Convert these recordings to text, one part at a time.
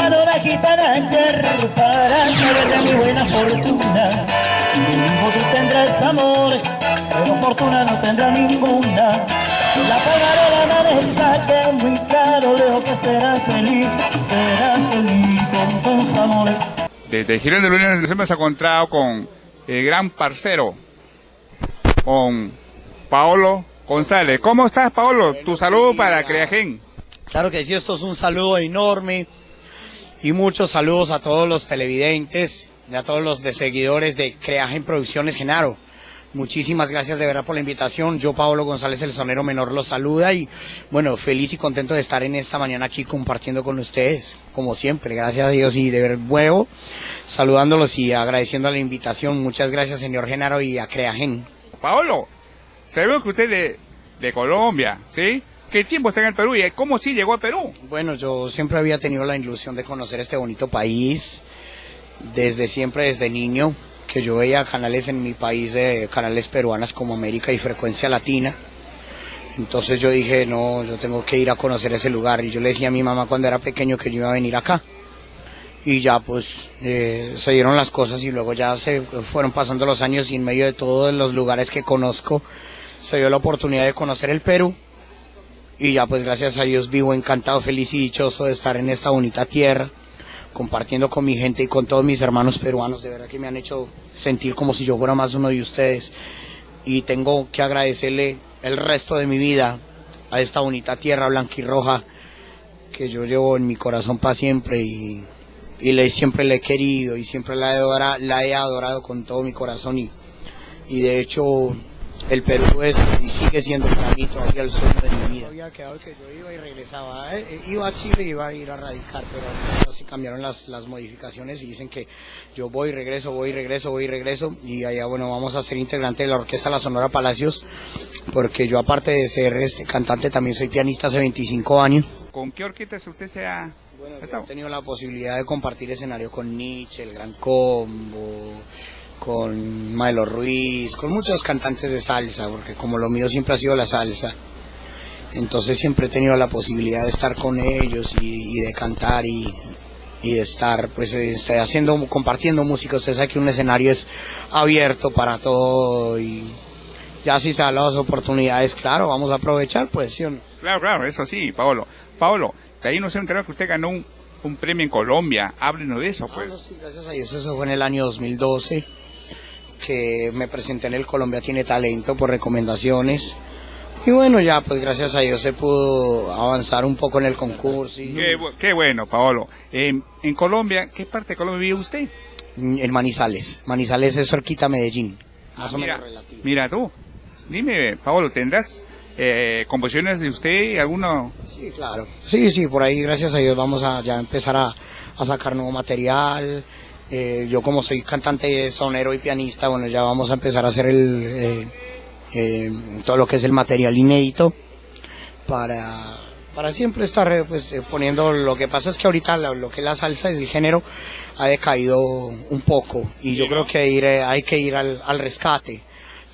mano la gitana ayer para saber de mi buena fortuna. Mismo tú tendrás amor, pero fortuna no tendrá ninguna. La pagaré la nada está que es muy caro, lejos que serás feliz con tus amores. Desde Girón de la Unión nos hemos encontrado con el gran parcero, con Paolo González. ¿Cómo estás, Paolo? Tu saludo para Creagen. Claro que sí, esto es un saludo enorme y muchos saludos a todos los televidentes y a todos los seguidores de Creagen Producciones Genaro. Muchísimas gracias de verdad por la invitación. Yo, Paolo González, el sonero menor, los saluda y bueno, feliz y contento de estar en esta mañana aquí compartiendo con ustedes, como siempre, gracias a Dios y de nuevo saludándolos y agradeciendo la invitación. Muchas gracias, señor Genaro, y a Creagen. Paolo, sabemos que usted es de Colombia, ¿sí? ¿Qué tiempo está en el Perú y cómo sí llegó a Perú? Bueno, yo siempre había tenido la ilusión de conocer este bonito país, desde siempre, desde niño, que yo veía canales en mi país, canales peruanas como América y Frecuencia Latina. Entonces yo dije, no, yo tengo que ir a conocer ese lugar. Y yo le decía a mi mamá cuando era pequeño que yo iba a venir acá. Y ya pues se dieron las cosas y luego ya se fueron pasando los años y en medio de todos los lugares que conozco se dio la oportunidad de conocer el Perú. Y ya pues gracias a Dios vivo encantado, feliz y dichoso de estar en esta bonita tierra, compartiendo con mi gente y con todos mis hermanos peruanos. De verdad que me han hecho sentir como si yo fuera más uno de ustedes. Y tengo que agradecerle el resto de mi vida a esta bonita tierra blanquirroja que yo llevo en mi corazón para siempre y siempre la he querido y siempre la he adorado con todo mi corazón y de hecho el Perú es y sigue siendo para mí todavía el sueño de mi vida. Había quedado que yo iba y regresaba, iba a Chile y iba a ir a radicar, pero se cambiaron las modificaciones y dicen que yo voy y regreso y allá bueno vamos a ser integrante de la orquesta La Sonora Palacios, porque yo aparte de ser cantante también soy pianista hace 25 años. ¿Con qué orquesta usted se ha...? Bueno, yo he tenido la posibilidad de compartir escenario con Nietzsche, El Gran Combo, con Maelo Ruiz, con muchos cantantes de salsa, porque como lo mío siempre ha sido la salsa, entonces siempre he tenido la posibilidad de estar con ellos y de cantar y de estar pues compartiendo música. Usted sabe que un escenario es abierto para todo y ya si se dan las oportunidades, claro, vamos a aprovechar, pues, ¿sí o no? Claro, eso sí, Paolo. Paolo, de ahí no se enteró que usted ganó un premio en Colombia. Háblenos de eso, pues. No, sí, gracias a Dios, eso fue en el año 2012, que me presenté en el Colombia Tiene Talento por recomendaciones. Y bueno, ya, pues gracias a Dios se pudo avanzar un poco en el concurso. Qué bueno, Paolo. En Colombia, ¿qué parte de Colombia vive usted? En Manizales. Manizales es cerquita a Medellín. Más o menos relativo. Mira tú, dime, Paolo, ¿tendrás composiciones de usted, alguno? Sí, claro. Sí, por ahí gracias a Dios vamos a ya empezar a sacar nuevo material. Yo como soy cantante, sonero y pianista, bueno, ya vamos a empezar a hacer todo lo que es el material inédito para siempre estar pues, poniendo. Lo que pasa es que ahorita lo que es la salsa, el género, ha decaído un poco y yo creo que hay que ir al rescate,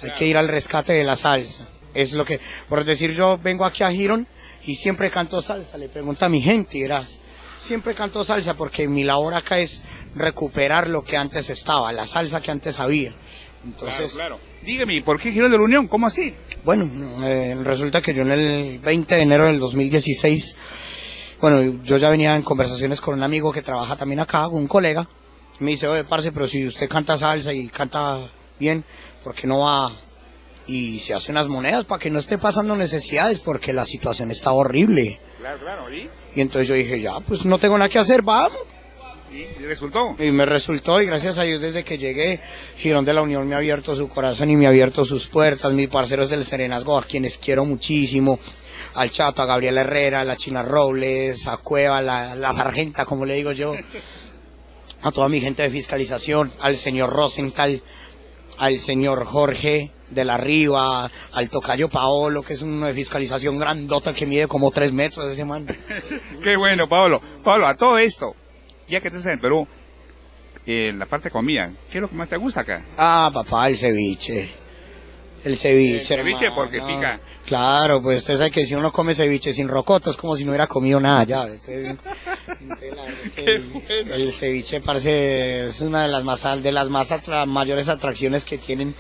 hay que ir al rescate de la salsa. Es lo que, por decir, yo vengo aquí a Girón y siempre canto salsa, le pregunto a mi gente y verás, siempre canto salsa porque mi labor acá es recuperar lo que antes estaba, la salsa que antes había. Entonces, claro. Dígame, ¿por qué Girón de la Unión? ¿Cómo así? Bueno, resulta que yo en el 20 de enero del 2016, bueno, yo ya venía en conversaciones con un amigo que trabaja también acá, un colega, me dice, oye, parce, pero si usted canta salsa y canta bien, ¿por qué no va y se hace unas monedas para que no esté pasando necesidades? Porque la situación está horrible. Claro, ¿y? Y entonces yo dije, ya, pues no tengo nada que hacer, vamos. ¿Y resultó? Y me resultó, y gracias a Dios desde que llegué, Girón de la Unión me ha abierto su corazón y me ha abierto sus puertas, mis parceros del Serenazgo, a quienes quiero muchísimo, al Chato, a Gabriel Herrera, a la China Robles, a Cueva, la Sargenta, como le digo yo, a toda mi gente de fiscalización, al señor Rosenthal, al señor Jorge de la Riva, al tocayo Paolo, que es uno de fiscalización grandota que mide como 3 metros ese man. Qué bueno, Paolo. Paolo, a todo esto, ya que estás en Perú, la parte de comida, ¿qué es lo que más te gusta acá? Ah, papá, el ceviche. El ceviche, El ceviche porque hermano. pica. Claro, pues usted sabe que si uno come ceviche sin rocoto es como si no hubiera comido nada ya. Entonces, la verdad es que el ceviche, parce, es una de las mayores atracciones que tienen.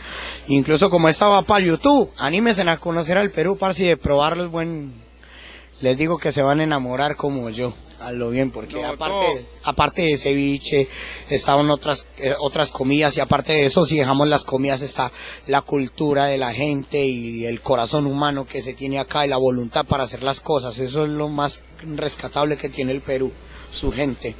Incluso como esta va para YouTube, anímense a conocer al Perú, parce, y de probarlo es buen. Les digo que se van a enamorar como yo, a lo bien, porque No, aparte de ceviche, estaban otras comidas, y aparte de eso, si dejamos las comidas, está la cultura de la gente y el corazón humano que se tiene acá y la voluntad para hacer las cosas. Eso es lo más rescatable que tiene el Perú, su gente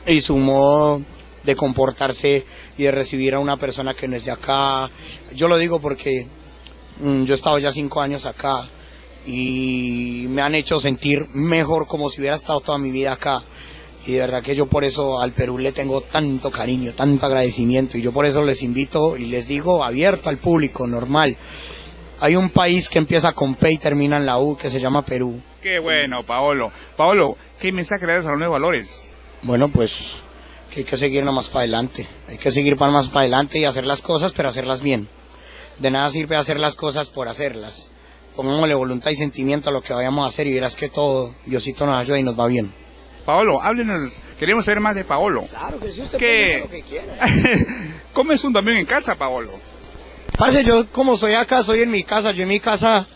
y su modo de comportarse y de recibir a una persona que no es de acá. Yo lo digo porque yo he estado ya 5 años acá y me han hecho sentir mejor, como si hubiera estado toda mi vida acá. Y de verdad que yo por eso al Perú le tengo tanto cariño, tanto agradecimiento, y yo por eso les invito y les digo abierto al público, normal. Hay un país que empieza con P y termina en la U, que se llama Perú. Qué bueno, Paolo. Paolo, ¿qué mensaje le das a los nuevos valores? Bueno, pues que hay que seguir nada más para adelante. Hay que seguir más para adelante y hacer las cosas, pero hacerlas bien. De nada sirve hacer las cosas por hacerlas. Pongámosle voluntad y sentimiento a lo que vayamos a hacer y verás que todo, Diosito nos ayuda y nos va bien. Paolo, háblenos, queremos saber más de Paolo. Claro que sí, usted ¿Qué? puede hacer lo que quiera. ¿Cómo es un domingo en casa, Paolo? Parce, yo como soy acá, soy en mi casa, yo en mi casa,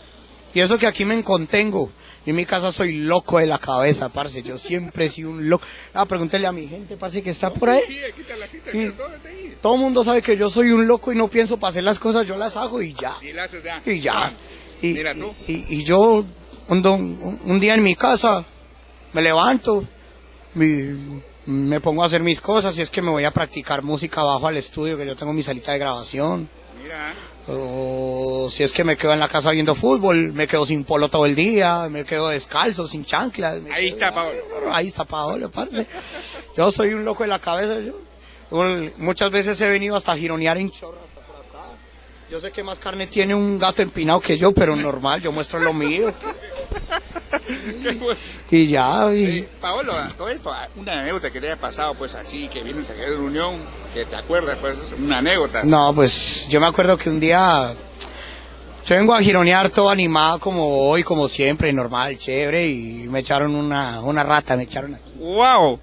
y eso que aquí me contengo, yo en mi casa soy loco de la cabeza, parce, yo siempre he sido un loco. Pregúntele a mi gente, parce, que está por ahí. Sí, quítala, Sí. todo está ahí. Todo el mundo sabe que yo soy un loco y no pienso para hacer las cosas, yo las hago y ya. Y la haces ya. Y ya. Y, Mira tú. y yo un día en mi casa me levanto, me pongo a hacer mis cosas, y es que me voy a practicar música abajo al estudio, que yo tengo mi salita de grabación. Mira. O si es que me quedo en la casa viendo fútbol, me quedo sin polo todo el día, me quedo descalzo, sin chanclas. Ahí está Paolo. Ahí está Paolo, parce. Yo soy un loco de la cabeza, yo. Muchas veces he venido hasta gironear en chorro hasta por acá. Yo sé que más carne tiene un gato empinado que yo, pero normal, yo muestro lo mío. Y ya, Paolo, todo esto, una anécdota que te haya pasado, pues así, que vienes a de reunión, que te acuerdas, pues, una anécdota. No, pues yo me acuerdo que un día yo vengo a gironear todo animado como hoy, como siempre, normal, chévere, y me echaron una rata, me echaron aquí. ¡Wow!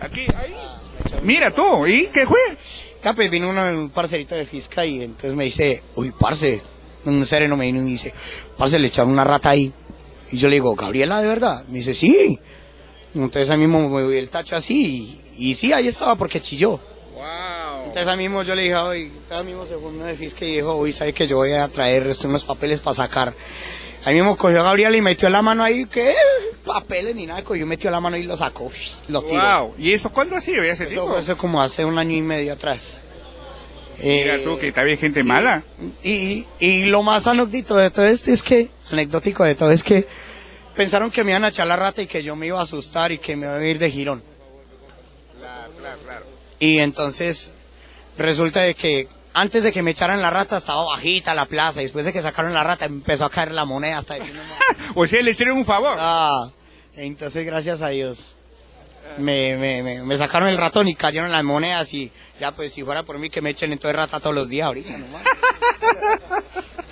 Aquí, ahí. Mira tú, ¿y qué fue? Ya, pues vino un parcerito de fisca y entonces me dice, uy, parce, un sereno me vino y me dice, parce, le echaron una rata ahí. Y yo le digo, Gabriela, ¿de verdad? Me dice, sí. Entonces ahí mismo me voy el tacho así, y sí, ahí estaba porque chilló. ¡Wow! Entonces ahí mismo yo le dije, uy, entonces mismo se fue uno de fisca y dijo, uy, ¿sabe que yo voy a traer unos papeles para sacar? Ahí mismo cogió a Gabriela y metió la mano ahí, ¿qué? Papeles ni nada, cogió, metió la mano y lo sacó, lo tiró. ¡Wow! ¿Y eso cuándo ha sido? ¿Ya hace Eso tiempo? fue hace como hace 1 año y medio atrás. Mira tú, que está bien gente mala. Y lo más anecdótico de todo esto es que pensaron que me iban a echar la rata y que yo me iba a asustar y que me iba a ir de jirón. Claro. Y entonces resulta de que antes de que me echaran la rata estaba bajita la plaza, y después de que sacaron la rata empezó a caer la moneda hasta decir, O sea, le hicieron un favor. entonces gracias a Dios me sacaron el ratón y cayeron las monedas, y ya pues si fuera por mí que me echen entonces rata todos los días ahorita nomás.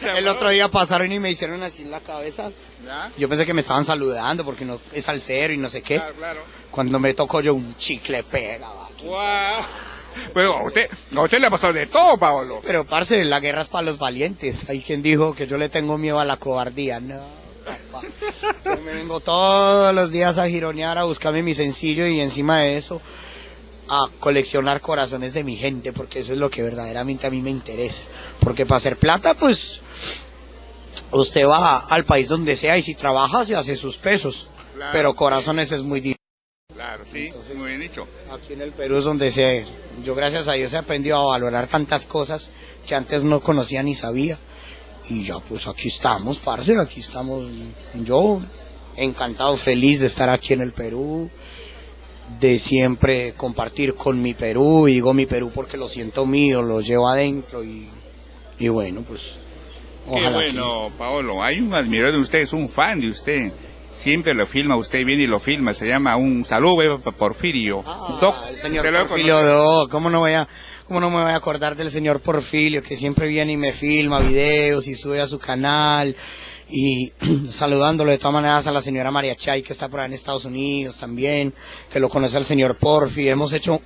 El otro día pasaron y me hicieron así en la cabeza. ¿Ya? Yo pensé que me estaban saludando porque no es salsero y no sé qué. Claro. Cuando me tocó yo un chicle pegaba aquí. ¡Wow! Pero a usted le ha pasado de todo, Paolo. Pero parce, la guerra es para los valientes. Hay quien dijo que yo le tengo miedo a la cobardía. No, papá. Yo me vengo todos los días a gironear, a buscarme mi sencillo, y encima de eso a coleccionar corazones de mi gente, porque eso es lo que verdaderamente a mí me interesa. Porque para hacer plata, pues usted va al país donde sea y si trabaja se hace sus pesos. Claro. Pero corazones es muy difícil. Claro, sí, Entonces, muy bien dicho. Aquí en el Perú es donde yo gracias a Dios he aprendido a valorar tantas cosas que antes no conocía ni sabía. Y ya pues aquí estamos, parce, aquí estamos. Yo encantado, feliz de estar aquí en el Perú, de siempre compartir con mi Perú, y digo mi Perú porque lo siento mío, lo llevo adentro, y bueno, pues Qué ojalá bueno, Paolo. Hay un admirador de usted, es un fan de usted. siempre lo filma, usted viene y lo filma, se llama Un Saludo Porfirio. El señor ¿te lo Porfirio conoces? Do, ¿cómo no me voy a acordar del señor Porfirio, que siempre viene y me filma videos y sube a su canal? Y saludándolo de todas maneras a la señora María Chay, que está por ahí en Estados Unidos también, que lo conoce al señor Porfi. Hemos hecho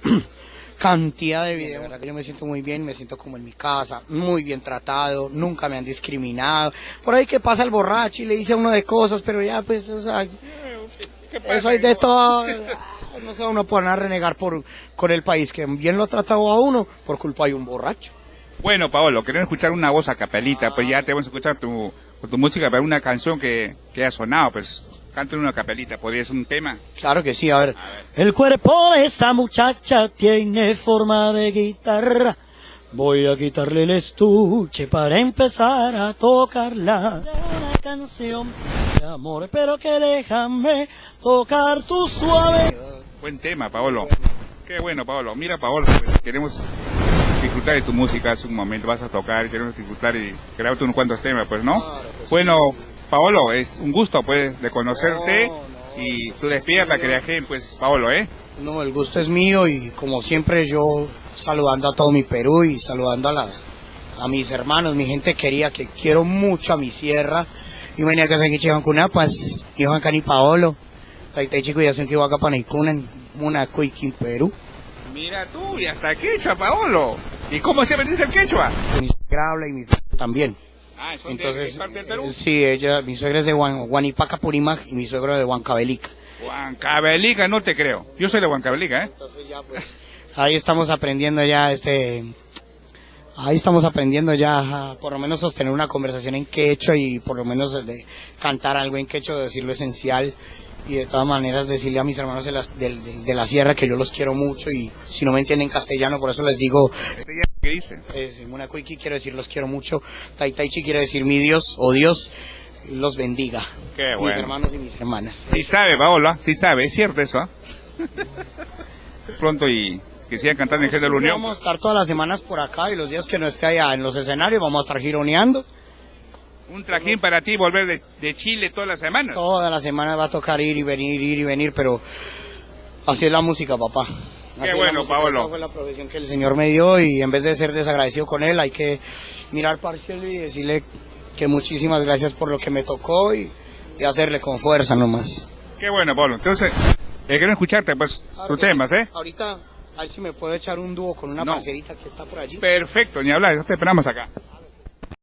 cantidad de videos. La verdad que yo me siento muy bien, me siento como en mi casa, muy bien tratado, nunca me han discriminado. Por ahí que pasa el borracho y le dice a uno de cosas, pero ya pues, o sea, eso hay de todo. No se va uno a poner a renegar con el país que bien lo ha tratado a uno por culpa de un borracho. Bueno, Paolo, queremos escuchar una voz a capelita, pues ya te vamos a escuchar tu música, pero una canción que ha sonado, pues canta una capelita, ¿podría ser un tema? Claro que sí, a ver. El cuerpo de esa muchacha tiene forma de guitarra. Voy a quitarle el estuche para empezar a tocarla. Una canción de amor, pero que déjame tocar tu suave. Buen tema, Paolo. Qué bueno, Paolo. Mira, Paolo, pues queremos disfrutar de tu música hace un momento, vas a tocar, queremos disfrutar y grabarte unos cuantos temas, pues, ¿no? Claro, pues, bueno, Paolo, es un gusto, pues, de conocerte No. y tú despierta para que la gente, pues, Paolo, ¿eh? No, el gusto es mío y como siempre yo saludando a todo mi Perú y saludando a mis hermanos, mi gente querida, que quiero mucho a mi sierra. Y venía que se quichivan con pues, yo Juan Cani Paolo, taitay chico y hacen que vaca panaicunan, Munacuiquín, Perú. Mira tú, y hasta quechua, Paolo. ¿Y cómo se aprendiste el quechua? Mi suegra habla y mi también. Ah, ¿son Entonces, de parte del Perú? sí, mi suegra es de Huanipaca, Purímac, y mi suegro de Huancavelica. Huancavelica, no te creo. Yo soy de Huancavelica, ¿eh? Entonces ya pues, ahí estamos aprendiendo ya ahí estamos aprendiendo ya a por lo menos sostener una conversación en quechua y por lo menos el de cantar algo en quechua, decir lo esencial y de todas maneras decirle a mis hermanos de la sierra que yo los quiero mucho y si no me entienden castellano, por eso les digo, ¿Qué dice? Munacuiqui quiero decir los quiero mucho, Taitaichi quiere decir mi Dios o Dios los bendiga. Qué Mis bueno. hermanos y mis hermanas. Sí sabe, Paola, sí sabe, es cierto eso, ¿ah? Pronto y que sigan cantando en Gente de la Unión. Vamos a estar todas las semanas por acá y los días que no esté allá en los escenarios vamos a estar gironeando. Un trajín para ti, volver de Chile todas las semanas. Toda la semana va a tocar ir y venir, pero así es la música, papá. Así Qué es la bueno, música, Paolo. esta fue la profesión que el Señor me dio y en vez de ser desagradecido con Él hay que mirar para el cielo y decirle que muchísimas gracias por lo que me tocó y hacerle con fuerza nomás. Qué bueno, Paolo. Entonces, quiero escucharte, pues, tus temas, ¿eh? Ahorita, a ver si me puedo echar un dúo con una No. parcerita que está por allí. Perfecto, ni hablar, te esperamos acá.